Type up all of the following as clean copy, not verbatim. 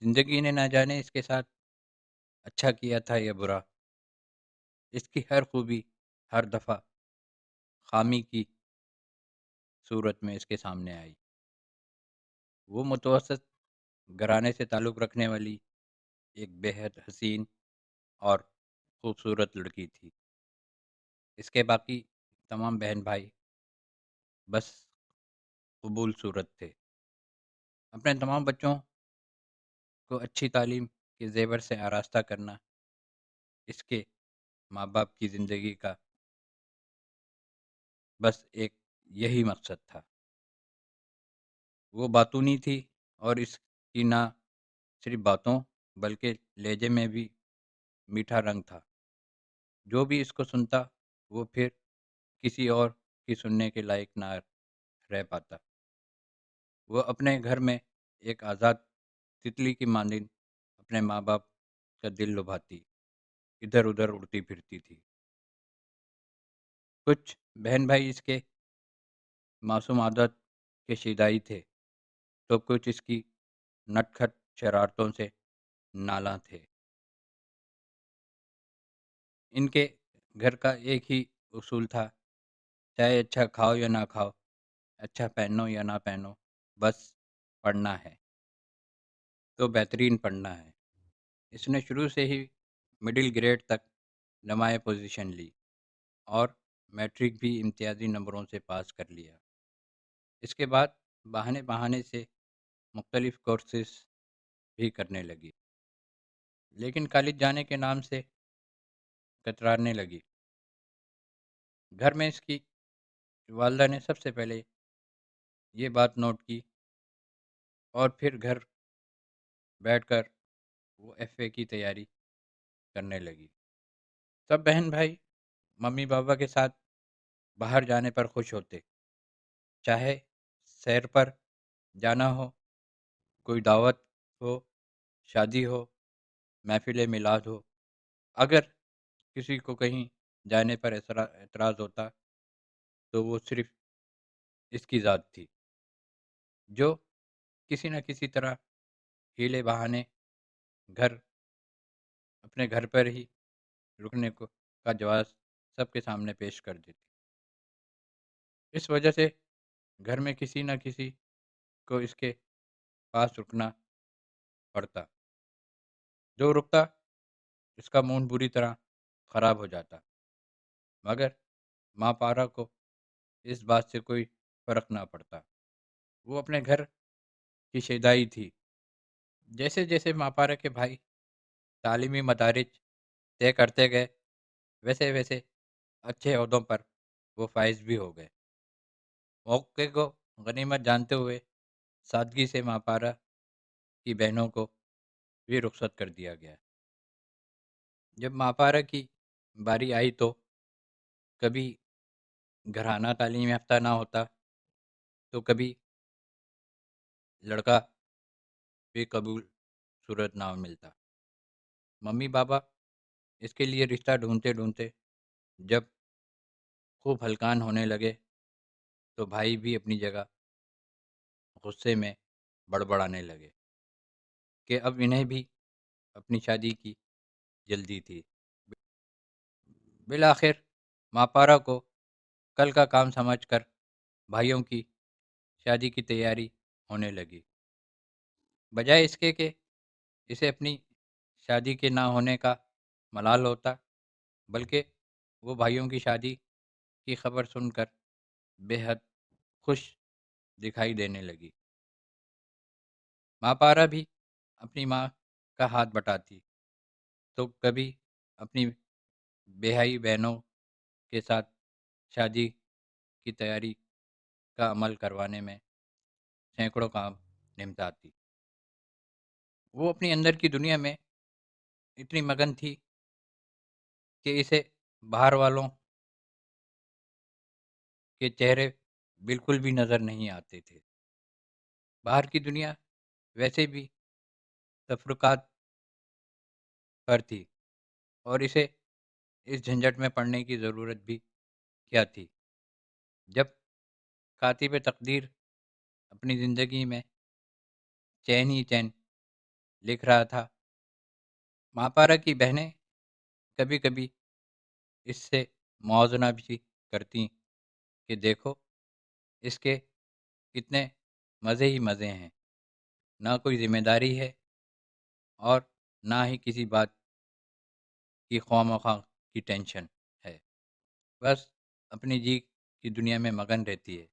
زندگی نے نہ جانے اس کے ساتھ اچھا کیا تھا یا برا، اس کی ہر خوبی ہر دفعہ خامی کی صورت میں اس کے سامنے آئی۔ وہ متوسط گھرانے سے تعلق رکھنے والی ایک بے حد حسین اور خوبصورت لڑکی تھی۔ اس کے باقی تمام بہن بھائی بس قبول صورت تھے۔ اپنے تمام بچوں کو اچھی تعلیم کے زیور سے آراستہ کرنا اس کے ماں باپ کی زندگی کا بس ایک یہی مقصد تھا۔ وہ باتونی تھی اور اس کی نہ صرف باتوں بلکہ لہجے میں بھی میٹھا رنگ تھا۔ جو بھی اس کو سنتا وہ پھر کسی اور کی سننے کے لائق نہ رہ پاتا۔ وہ اپنے گھر میں ایک آزاد تتلی کی مانند اپنے ماں باپ کا دل لبھاتی ادھر ادھر اڑتی پھرتی تھی۔ کچھ بہن بھائی اس کے معصوم عادت کے شیدائی تھے تو کچھ اس کی نٹ کھٹ شرارتوں سے نالاں تھے۔ ان کے گھر کا ایک ہی اصول تھا، چاہے اچھا کھاؤ یا نہ کھاؤ، اچھا پہنو یا نہ پہنو، بس پڑھنا ہے تو بہترین پڑھنا ہے۔ اس نے شروع سے ہی مڈل گریڈ تک نمایاں پوزیشن لی اور میٹرک بھی امتیازی نمبروں سے پاس کر لیا۔ اس کے بعد بہانے بہانے سے مختلف کورسز بھی کرنے لگی، لیکن کالج جانے کے نام سے کترانے لگی۔ گھر میں اس کی والدہ نے سب سے پہلے یہ بات نوٹ کی اور پھر گھر بیٹھ کر وہ ایف اے کی تیاری کرنے لگی۔ سب بہن بھائی ممی بابا کے ساتھ باہر جانے پر خوش ہوتے، چاہے سیر پر جانا ہو، کوئی دعوت ہو، شادی ہو، محفل میلاد ہو۔ اگر کسی کو کہیں جانے پر اعتراض ہوتا تو وہ صرف اس کی ذات تھی، جو کسی نہ کسی طرح ہیلے بہانے گھر اپنے گھر پر ہی رکنے کا جواز سب کے سامنے پیش کر دیتی۔ اس وجہ سے گھر میں کسی نہ کسی کو اس کے پاس رکنا پڑتا۔ جو رکتا اس کا مون بری طرح خراب ہو جاتا، مگر ماں پارا کو اس بات سے کوئی فرق نہ پڑتا۔ وہ اپنے گھر کی شیدائی تھی۔ جیسے جیسے ماں پارا کے بھائی تعلیمی مدارج طے کرتے گئے، ویسے ویسے اچھے عہدوں پر وہ فائز بھی ہو گئے۔ موقع کو غنیمت جانتے ہوئے سادگی سے ماں پارا کی بہنوں کو بھی رخصت کر دیا گیا۔ جب ماں پارا کی باری آئی تو کبھی گھرانہ تعلیم یافتہ نہ ہوتا تو کبھی لڑکا بھی قبول صورت نہ ملتا۔ ممی بابا اس کے لیے رشتہ ڈھونڈتے ڈھونڈتے جب خوب ہلکان ہونے لگے تو بھائی بھی اپنی جگہ غصے میں بڑبڑانے لگے کہ اب انہیں بھی اپنی شادی کی جلدی تھی۔ بالآخر ماں پارا کو کل کا کام سمجھ کر بھائیوں کی شادی کی تیاری ہونے لگی۔ بجائے اس کے کہ اسے اپنی شادی کے نہ ہونے کا ملال ہوتا، بلکہ وہ بھائیوں کی شادی کی خبر سن کر بے حد خوش دکھائی دینے لگی۔ ماں پارا بھی اپنی ماں کا ہاتھ بٹاتی تو کبھی اپنی بیاہی بہنوں کے ساتھ شادی کی تیاری کا عمل کروانے میں سینکڑوں کام نمٹاتی۔ وہ اپنی اندر کی دنیا میں اتنی مگن تھی کہ اسے باہر والوں کے چہرے بالکل بھی نظر نہیں آتے تھے۔ باہر کی دنیا ویسے بھی تفرقات پر تھی اور اسے اس جھنجٹ میں پڑنے کی ضرورت بھی کیا تھی، جب کاتب تقدیر اپنی زندگی میں چین ہی چین لکھ رہا تھا، ماپارا کی بہنیں کبھی کبھی اس سے موازنہ بھی کرتی کہ دیکھو اس کے کتنے مزے ہی مزے ہیں، نہ کوئی ذمہ داری ہے اور نہ ہی کسی بات کی خواہ مخواہ کی ٹینشن ہے، بس اپنی جی کی دنیا میں مگن رہتی ہے۔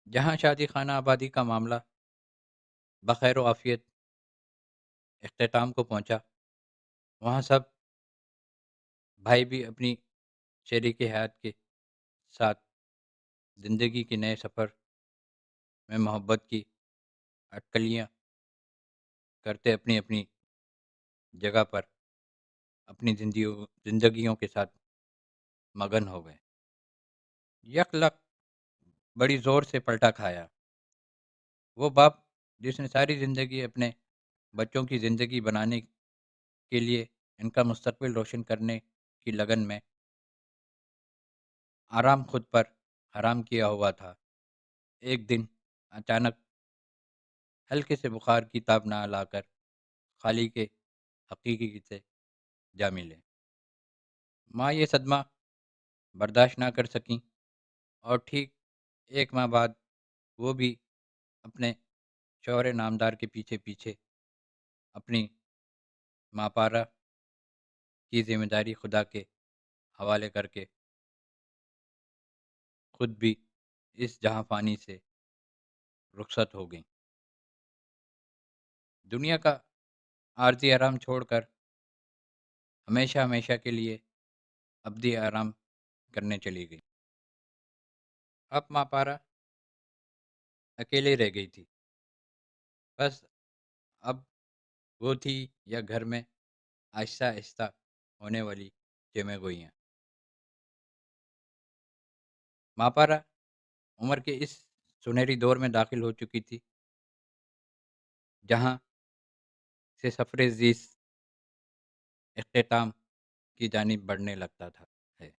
جہاں شادی خانہ آبادی کا معاملہ بخیر و عافیت اختتام کو پہنچا، وہاں سب بھائی بھی اپنی شریک حیات کے ساتھ زندگی کے نئے سفر میں محبت کی اٹکلیاں کرتے اپنی اپنی جگہ پر اپنی زندگیوں کے ساتھ مگن ہو گئے۔ یک لک بڑی زور سے پلٹا کھایا۔ وہ باپ جس نے ساری زندگی اپنے بچوں کی زندگی بنانے کے لیے ان کا مستقبل روشن کرنے کی لگن میں آرام خود پر حرام کیا ہوا تھا، ایک دن اچانک ہلکے سے بخار کی تاب نہ لا کر خالی کے حقیقی سے جا ملے۔ ماں یہ صدمہ برداشت نہ کر سکیں اور ٹھیک ایک ماہ بعد وہ بھی اپنے شوہر نامدار کے پیچھے پیچھے اپنی ماپارا کی ذمہ داری خدا کے حوالے کر کے خود بھی اس جہاں فانی سے رخصت ہو گئیں۔ دنیا کا عارضی آرام چھوڑ کر ہمیشہ ہمیشہ کے لیے ابدی آرام کرنے چلی گئی۔ اب ماپارا اکیلے رہ گئی تھی، بس اب وہ تھی یا گھر میں آہستہ آہستہ ہونے والی جمع گوئیاں۔ ماپارا عمر کے اس سنہری دور میں داخل ہو چکی تھی جہاں سے سفر زیست اختتام کی جانب بڑھنے لگتا تھا ہے۔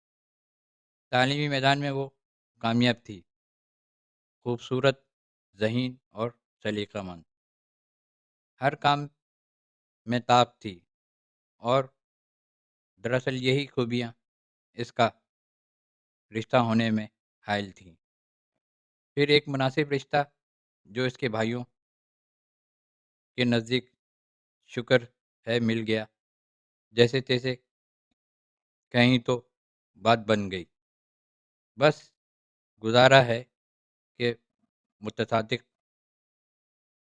تعلیمی میدان میں وہ کامیاب تھی، خوبصورت، ذہین اور سلیقہ مند، ہر کام میں طاق تھی، اور دراصل یہی خوبیاں اس کا رشتہ ہونے میں حائل تھیں۔ پھر ایک مناسب رشتہ جو اس کے بھائیوں کے نزدیک شکر ہے مل گیا، جیسے تیسے کہیں تو بات بن گئی، بس گزارا ہے کہ متصادق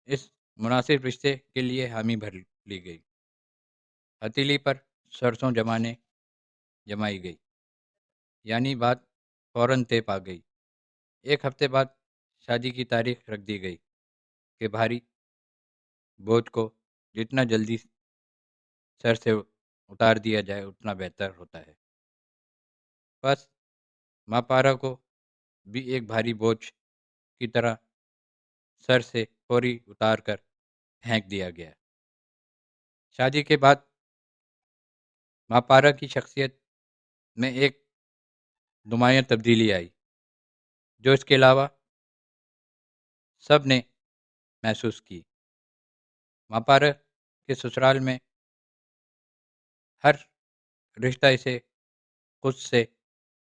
اس مناسب رشتے کے لیے حامی بھر لی گئی۔ ہتیلی پر سرسوں جمائی گئی، یعنی بات فوراً طے پا گئی۔ ایک ہفتے بعد شادی کی تاریخ رکھ دی گئی کہ بھاری بوجھ کو جتنا جلدی سر سے اتار دیا جائے اتنا بہتر ہوتا ہے۔ بس ماپارا کو بھی ایک بھاری بوجھ کی طرح سر سے فوری اتار کر پھینک دیا گیا۔ شادی کے بعد ماپارا کی شخصیت میں ایک نمایاں تبدیلی آئی جو اس کے علاوہ سب نے محسوس کی۔ ماپارا کے سسرال میں ہر رشتہ اسے خود سے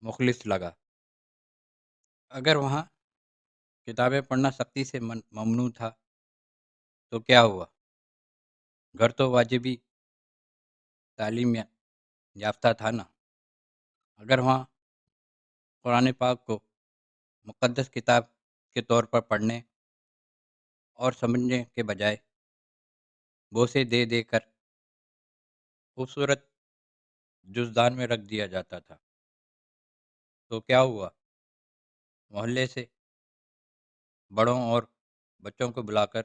مخلص لگا۔ اگر وہاں کتابیں پڑھنا سختی سے ممنوع تھا تو کیا ہوا، گھر تو واجبی تعلیم یافتہ تھا نا۔ اگر وہاں قرآن پاک کو مقدس کتاب کے طور پر پڑھنے اور سمجھنے کے بجائے بوسے دے دے کر خوبصورت جزدان میں رکھ دیا جاتا تھا تو کیا ہوا، محلے سے بڑوں اور بچوں کو بلا کر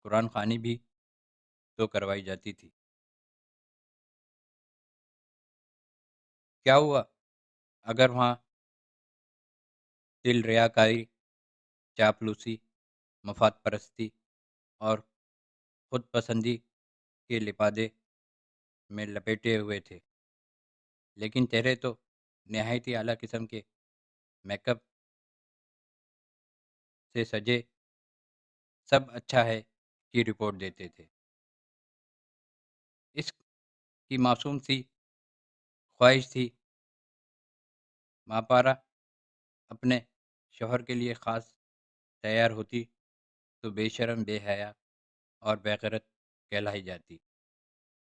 قرآن خوانی بھی تو کروائی جاتی تھی۔ کیا ہوا اگر وہاں دل ریاکاری، چاپلوسی، مفاد پرستی اور خود پسندی کے لبادے میں لپیٹے ہوئے تھے، لیکن چہرے تو نہایت ہی اعلیٰ قسم کے میک اپ سے سجے، سب اچھا ہے کی رپورٹ دیتے تھے۔ اس کی معصوم سی خواہش تھی ماپارا اپنے شوہر کے لیے خاص تیار ہوتی تو بے شرم، بے حیا اور بے غیرت کہلائی جاتی،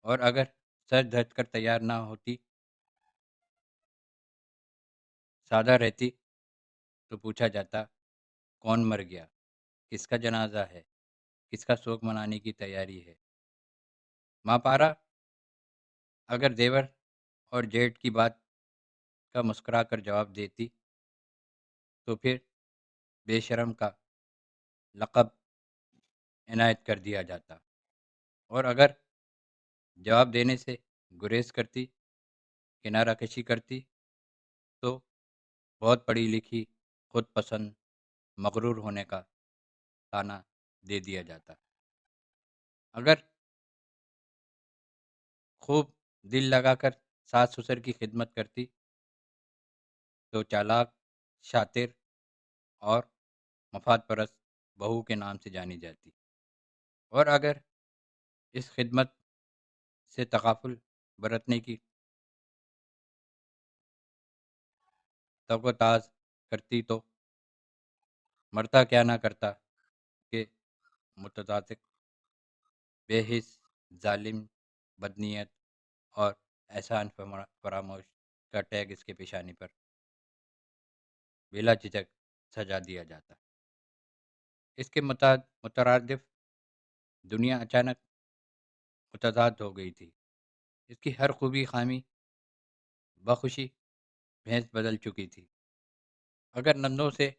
اور اگر سج دھج کر تیار نہ ہوتی، سادہ رہتی، تو پوچھا جاتا کون مر گیا، کس کا جنازہ ہے، کس کا شوق منانے کی تیاری ہے۔ ماپارا اگر دیور اور جیٹھ کی بات کا مسکرا کر جواب دیتی تو پھر بے شرم کا لقب عنایت کر دیا جاتا، اور اگر جواب دینے سے گریز کرتی، کنارہ کشی کرتی، تو بہت پڑھی لکھی، خود پسند، مغرور ہونے کا طعنہ دے دیا جاتا۔ اگر خوب دل لگا کر ساس سسر کی خدمت کرتی تو چالاک، شاطر اور مفاد پرست بہو کے نام سے جانی جاتی، اور اگر اس خدمت سے تغافل برتنے کی توقع کرتی تو مرتا کیا نہ کرتا کہ متعلق، بے حس، ظالم، بدنیت اور احسان فراموش کا ٹیگ اس کے پیشانی پر بلا جھجک سجا دیا جاتا۔ اس کے مترادف دنیا اچانک متضاد ہو گئی تھی۔ اس کی ہر خوبی خامی بخوشی بھینس بدل چکی تھی۔ اگر نندوں سے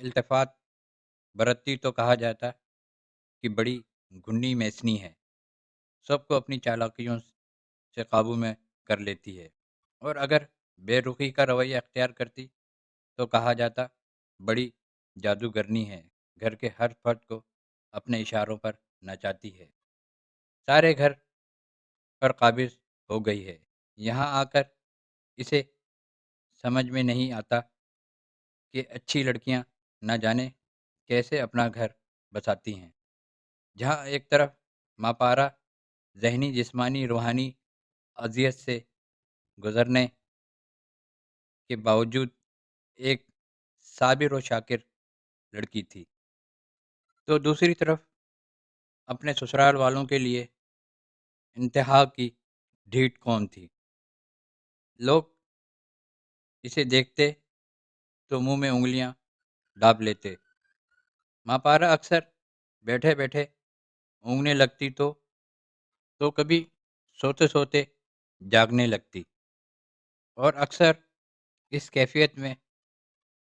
التفات برتتی تو کہا جاتا کہ بڑی گھنی میسنی ہے، سب کو اپنی چالاکیوں سے قابو میں کر لیتی ہے، اور اگر بے رخی کا رویہ اختیار کرتی تو کہا جاتا بڑی جادوگرنی ہے، گھر کے ہر فرد کو اپنے اشاروں پر نچاتی ہے، سارے گھر پر قابض ہو گئی ہے۔ یہاں آ کر اسے سمجھ میں نہیں آتا کہ اچھی لڑکیاں نہ جانے کیسے اپنا گھر بساتی ہیں، جہاں ایک طرف ماپارا ذہنی، جسمانی، روحانی اذیت سے گزرنے کے باوجود ایک صابر و شاکر لڑکی تھی، تو دوسری طرف اپنے سسرال والوں کے لیے انتہا کی ڈھیٹ قوم تھی۔ لوگ اسے دیکھتے تو منہ میں انگلیاں ڈال لیتے۔ ماپارا اکثر بیٹھے بیٹھے اونگنے لگتی تو کبھی سوتے سوتے جاگنے لگتی، اور اکثر اس کیفیت میں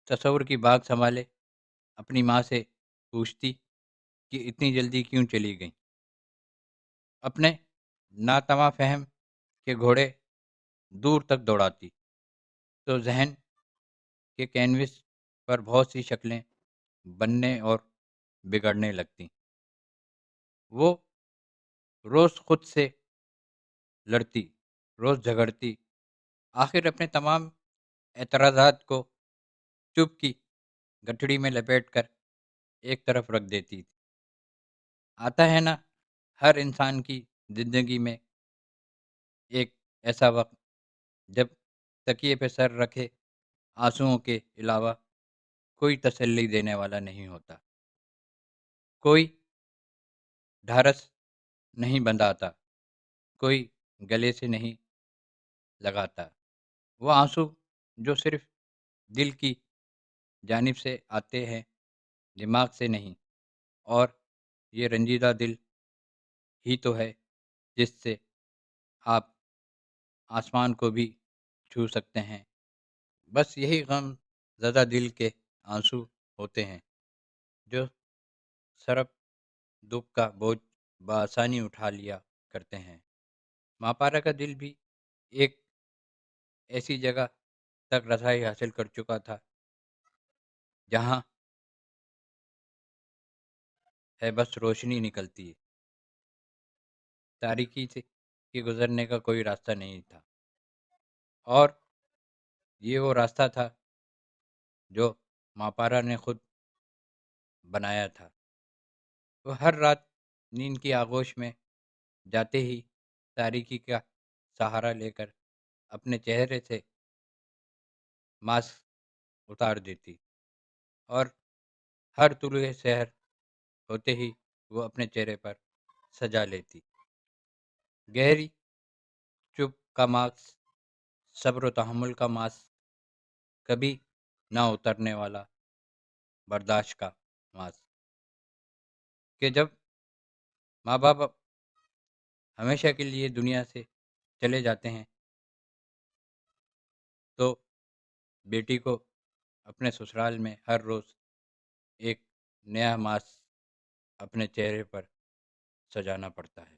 تصور کی باغ سنبھالے اپنی ماں سے پوچھتی کہ اتنی جلدی کیوں چلی گئیں۔ اپنے ناتواں فہم کے گھوڑے دور تک دوڑاتی تو ذہن کے کینوس پر بہت سی شکلیں بننے اور بگڑنے لگتی۔ وہ روز خود سے لڑتی، روز جھگڑتی، آخر اپنے تمام اعتراضات کو چپ کی گٹھڑی میں لپیٹ کر ایک طرف رکھ دیتی۔ آتا ہے نا ہر انسان کی زندگی میں ایک ایسا وقت جب تکیے پہ سر رکھے آنسوؤں کے علاوہ کوئی تسلی دینے والا نہیں ہوتا، کوئی ڈھارس نہیں بندھاتا، کوئی گلے سے نہیں لگاتا۔ وہ آنسو جو صرف دل کی جانب سے آتے ہیں، دماغ سے نہیں، اور یہ رنجیدہ دل ہی تو ہے جس سے آپ آسمان کو بھی چھو سکتے ہیں۔ بس یہی غم زدہ دل کے آنسو ہوتے ہیں جو سرب دکھ کا بوجھ بآسانی اٹھا لیا کرتے ہیں۔ ماپارا کا دل بھی ایک ایسی جگہ تک رسائی حاصل کر چکا تھا جہاں ہے بس روشنی نکلتی ہے، تاریکی سے کے گزرنے کا کوئی راستہ نہیں تھا، اور یہ وہ راستہ تھا جو ماپارا نے خود بنایا تھا۔ وہ ہر رات نیند کی آغوش میں جاتے ہی تاریکی کا سہارا لے کر اپنے چہرے سے ماسک اتار دیتی اور ہر طلوع سحر ہوتے ہی وہ اپنے چہرے پر سجا لیتی۔ گہری چپ کا ماسک، صبر و تحمل کا ماسک، کبھی نہ اترنے والا برداشت کا ماسک، کہ جب ماں باپ ہمیشہ کے لیے دنیا سے چلے جاتے ہیں تو بیٹی کو اپنے سسرال میں ہر روز ایک نیا ماسک اپنے چہرے پر سجانا پڑتا ہے۔